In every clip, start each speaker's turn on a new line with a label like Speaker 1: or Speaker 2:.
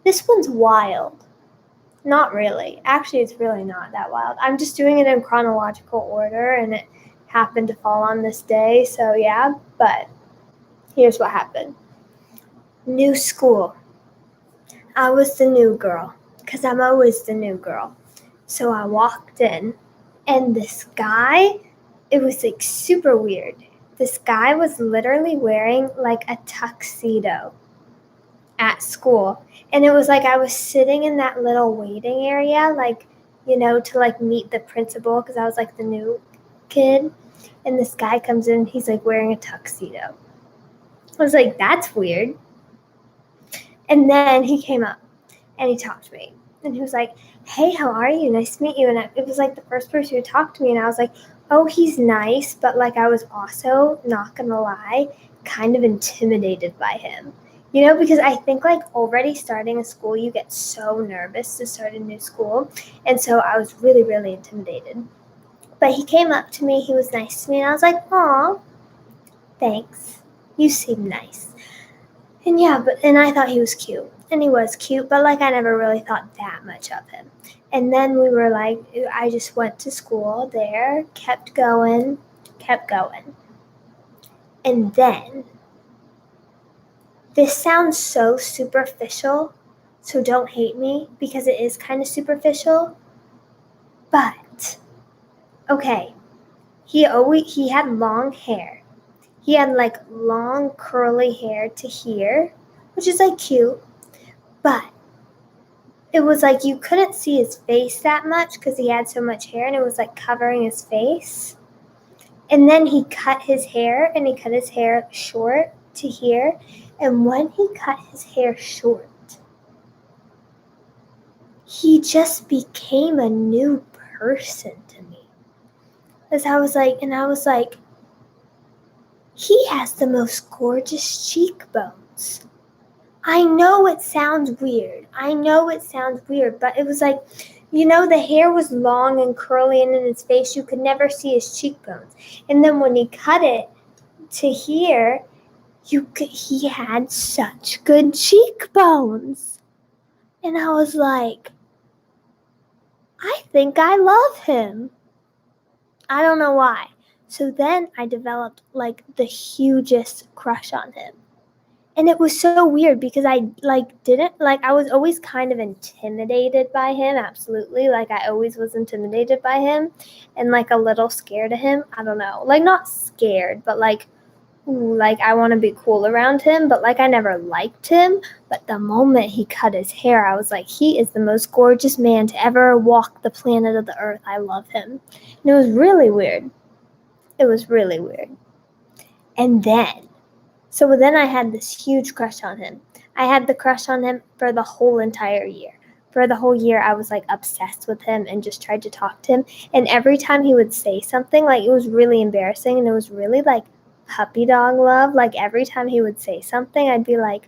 Speaker 1: This one's wild. Not really. Actually, it's really not that wild. I'm just doing it in chronological order, and it happened to fall on this day, so yeah. But here's what happened. New school. I was the new girl, because I'm always the new girl. So I walked in, and this guy, it was like super weird. This guy was literally wearing like a tuxedo at school. And it was like I was sitting in that little waiting area, like, to like meet the principal, because I was like the new kid. And this guy comes in, he's like wearing a tuxedo. I was like, that's weird. And then he came up and he talked to me. And he was like, hey, how are you? Nice to meet you. And it was like the first person who talked to me. And I was like, oh, he's nice. But like I was also, not going to lie, kind of intimidated by him. Because I think like already starting a school, you get so nervous to start a new school. And so I was really, really intimidated. But he came up to me. He was nice to me. And I was like, aw, thanks. You seem nice. And yeah, and I thought he was cute. And he was cute, but like I never really thought that much of him. And then we were like, I just went to school there, kept going. And then, this sounds so superficial, so don't hate me because it is kind of superficial. But, okay, he had long hair. He had like long curly hair to here, which is like cute. But it was like you couldn't see his face that much because he had so much hair and it was like covering his face. And then he cut his hair and he cut his hair short to here. And when he cut his hair short, he just became a new person to me. Because I was like, he has the most gorgeous cheekbones. I know it sounds weird, but it was like, the hair was long and curly and in his face, you could never see his cheekbones. And then when he cut it to here, he had such good cheekbones. And I was like, I think I love him. I don't know why. So then I developed like the hugest crush on him. And it was so weird because I I was always kind of intimidated by him, absolutely. Like I always was intimidated by him and like a little scared of him. I don't know. Like not scared, but like I want to be cool around him, but like I never liked him. But the moment he cut his hair, I was like, he is the most gorgeous man to ever walk the planet of the earth. I love him. And it was really weird. And then I had this huge crush on him. I had the crush on him for the whole entire year. For the whole year, I was like obsessed with him and just tried to talk to him. And every time he would say something, like it was really embarrassing and it was really like puppy dog love. Like every time he would say something, I'd be like,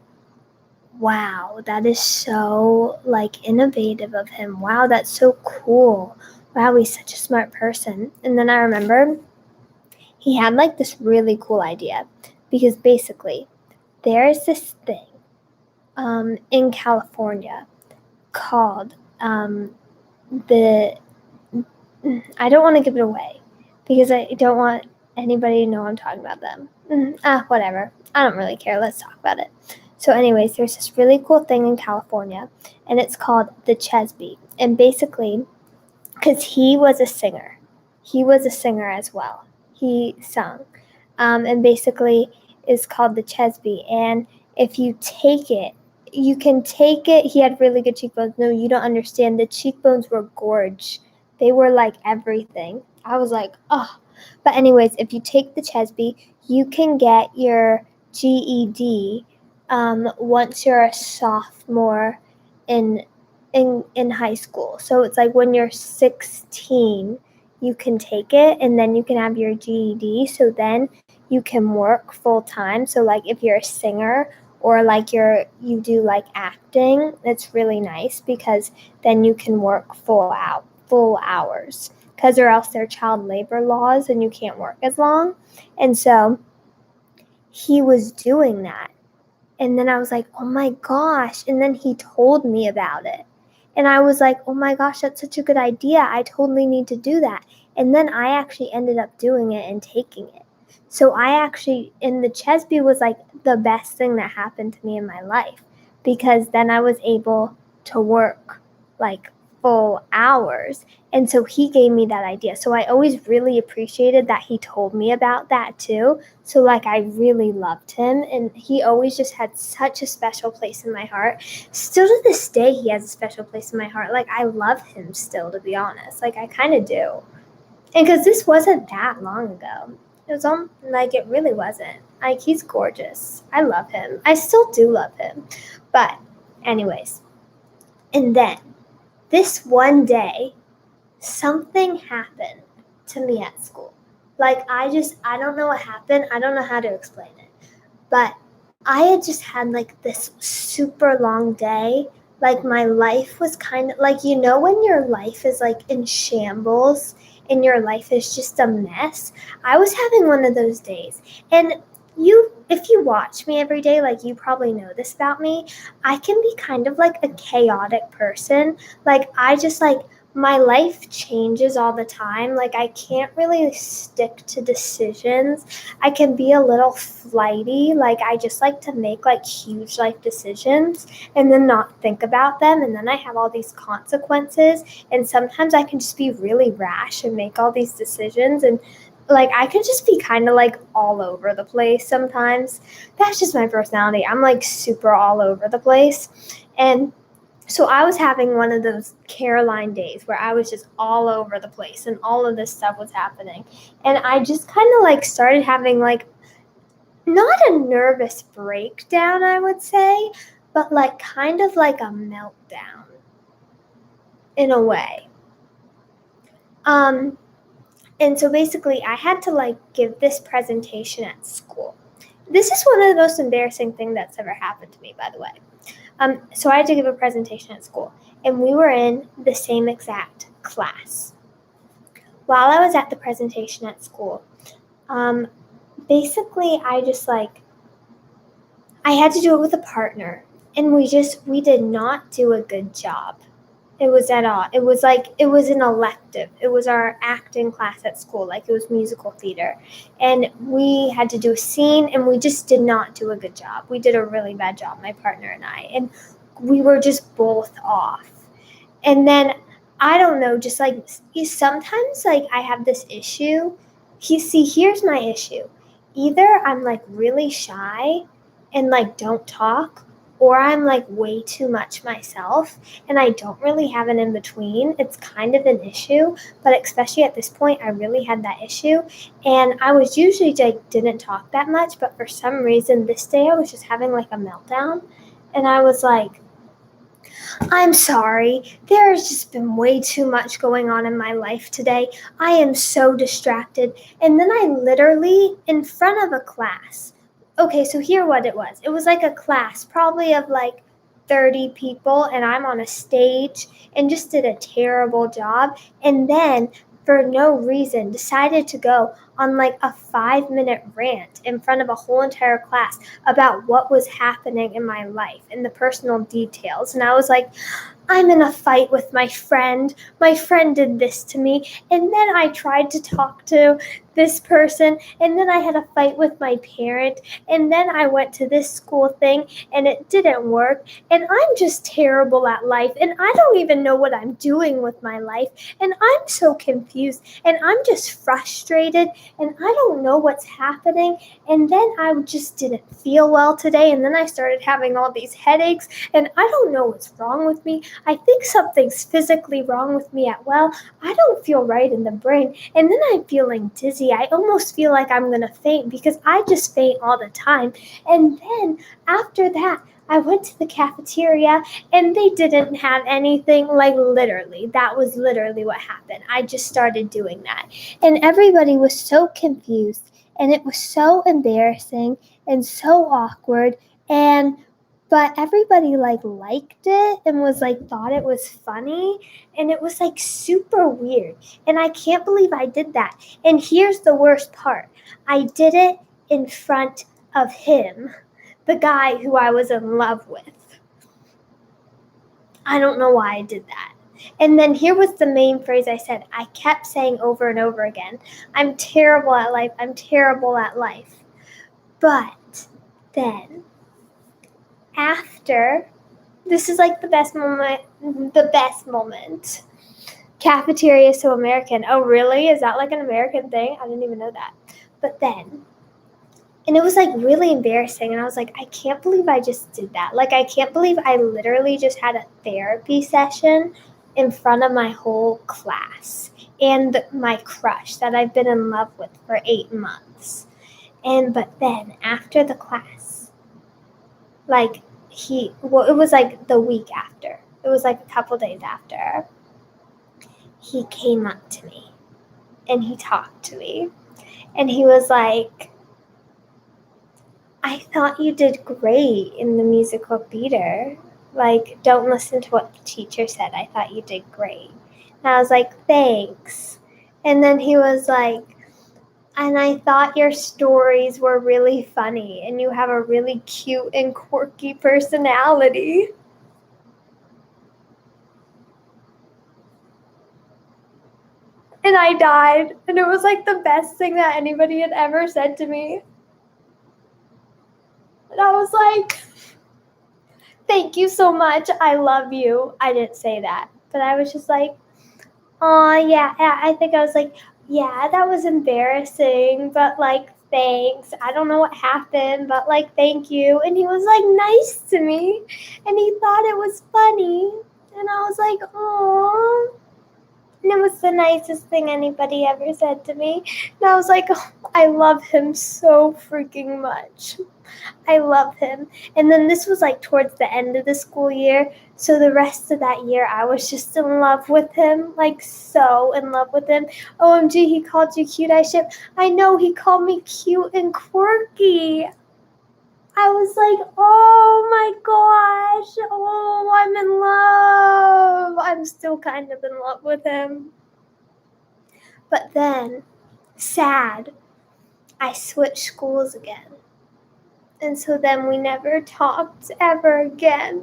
Speaker 1: wow, that is so like innovative of him. Wow, that's so cool. Wow, he's such a smart person. And then I remember he had like this really cool idea because basically there is this thing in California called I don't want to give it away because I don't want anybody to know I'm talking about them. Whatever. I don't really care. Let's talk about it. So anyways, there's this really cool thing in California, and it's called the Chesby. And basically, because he was a singer as well. He sung. And basically, it's called the Chesby. And if you take it, you can take it. He had really good cheekbones. No, you don't understand. The cheekbones were gorge. They were like everything. I was like, oh. But anyways, if you take the Chesby, you can get your GED once you're a sophomore in high school. So it's like when you're 16, you can take it and then you can have your GED. So then you can work full time. So like if you're a singer or like you do like acting, it's really nice because then you can work full hours. Because or else there are child labor laws and you can't work as long. And so he was doing that. And then I was like, oh my gosh. And then he told me about it. And I was like, oh my gosh, that's such a good idea. I totally need to do that. And then I actually ended up doing it and taking it. So and the Chesby was like the best thing that happened to me in my life, because then I was able to work like full hours. And so he gave me that idea. So I always really appreciated that he told me about that too. So like I really loved him, and he always just had such a special place in my heart. Still to this day, he has a special place in my heart. Like I love him still, to be honest. Like I kind of do. And because this wasn't that long ago. It was it really wasn't. Like he's gorgeous. I love him. I still do love him. But anyways, and then this one day, something happened to me at school. Like I don't know what happened. I don't know how to explain it. But I had just had like this super long day. Like my life was kind of like, when your life is like in shambles and your life is just a mess. I was having one of those days. And if you watch me every day, like you probably know this about me, I can be kind of like a chaotic person. Like I just like, my life changes all the time. Like I can't really stick to decisions. I can be a little flighty. Like I just like to make like huge life decisions and then not think about them. And then I have all these consequences. And sometimes I can just be really rash and make all these decisions. And like I could just be kind of like all over the place sometimes. That's just my personality. I'm like super all over the place. And so I was having one of those Caroline days where I was just all over the place and all of this stuff was happening. And I just kind of like started having like, not a nervous breakdown, I would say, but like kind of like a meltdown in a way. And so basically I had to like give this presentation at school. This is one of the most embarrassing things that's ever happened to me, by the way. So I had to give a presentation at school, and we were in the same exact class. While I was at the presentation at school, basically I had to do it with a partner, and we did not do a good job. It was at all. It was an elective. It was our acting class at school, like it was musical theater. And we had to do a scene, and we just did not do a good job. We did a really bad job, my partner and I. And we were just both off. And then, I don't know, just like, sometimes like I have this issue. Here's my issue. Either I'm like really shy and like don't talk, or I'm like way too much myself and I don't really have an in between. It's kind of an issue, but especially at this point, I really had that issue. And I was usually like didn't talk that much, but for some reason this day I was just having like a meltdown. And I was like, I'm sorry. There has just been way too much going on in my life today. I am so distracted. And then I literally, in front of a class. Okay, so here what it was. It was like a class, probably of like 30 people, and I'm on a stage and just did a terrible job. And then, for no reason, decided to go on like a 5-minute rant in front of a whole entire class about what was happening in my life and the personal details. And I was like, I'm in a fight with my friend. My friend did this to me. And then I tried to talk to this person. And then I had a fight with my parent. And then I went to this school thing and it didn't work. And I'm just terrible at life. And I don't even know what I'm doing with my life. And I'm so confused. And I'm just frustrated. And I don't know what's happening. And then I just didn't feel well today. And then I started having all these headaches. And I don't know what's wrong with me. I think something's physically wrong with me I don't feel right in the brain. And then I'm feeling dizzy. I almost feel like I'm going to faint because I just faint all the time. And then after that, I went to the cafeteria and they didn't have anything. Like literally, that was literally what happened. I just started doing that. And everybody was so confused and it was so embarrassing and so awkward. But everybody liked it and was thought it was funny, and it was super weird. And I can't believe I did that. And here's the worst part. I did it in front of him. the guy who I was in love with. I don't know why I did that. And then here was the main phrase I said. I kept saying over and over again, I'm terrible at life. I'm terrible at life. But then after, this is like the best moment. Cafeteria so American. Oh, really? Is that like an American thing? I didn't even know that. But then, and it was like really embarrassing. And I was like, I can't believe I just did that. Like, I can't believe I literally just had a therapy session in front of my whole class and my crush that I've been in love with for 8 months. But then after the class, like it was like the week after. It was like a couple days after. He came up to me and he talked to me. And he was like, I thought you did great in the musical theater. Like, don't listen to what the teacher said. I thought you did great. And I was like, thanks. And then he was like, and I thought your stories were really funny and you have a really cute and quirky personality. And I died. And it was like the best thing that anybody had ever said to me. And I was like, thank you so much. I love you. I didn't say that. But I was just like, oh, yeah. I think I was like, yeah, that was embarrassing. But like, thanks. I don't know what happened. But like, thank you. And he was like nice to me. And he thought it was funny. And I was like, oh. And it was the nicest thing anybody ever said to me. And I was like, oh, I love him so freaking much. I love him. And then this was like towards the end of the school year. So the rest of that year, I was just in love with him. Like so in love with him. OMG, he called you cute. I know he called me cute and quirky. I was like, oh my gosh, oh, I'm in love. I'm still kind of in love with him. But then, sad, I switched schools again. And so then we never talked ever again.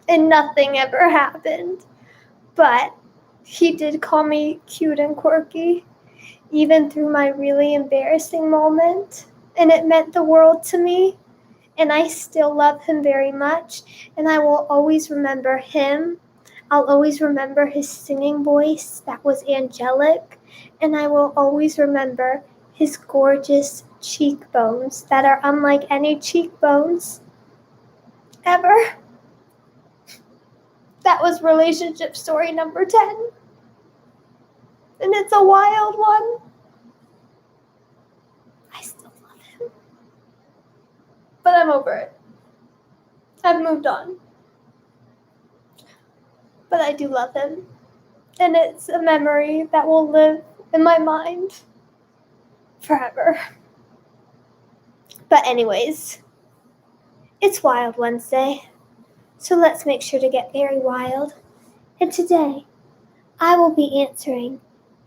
Speaker 1: And nothing ever happened. But he did call me cute and quirky, even through my really embarrassing moment. And it meant the world to me. And I still love him very much. And I will always remember him. I'll always remember his singing voice that was angelic. And I will always remember his gorgeous cheekbones that are unlike any cheekbones ever. That was relationship story number 10. And it's a wild one. I still love him. But I'm over it. I've moved on. But I do love him. And it's a memory that will live in my mind forever. But anyways, it's Wild Wednesday. So let's make sure to get very wild. And today, I will be answering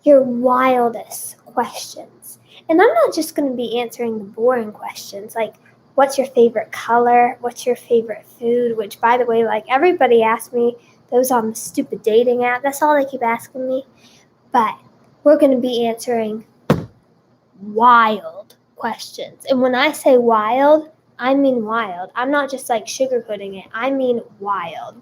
Speaker 1: your wildest questions. And I'm not just going to be answering the boring questions like, what's your favorite color? What's your favorite food? Which, by the way, like everybody asked me those on the stupid dating app. That's all they keep asking me. But we're going to be answering wild questions. And when I say wild, I mean wild. I'm not just like sugarcoating it. I mean wild.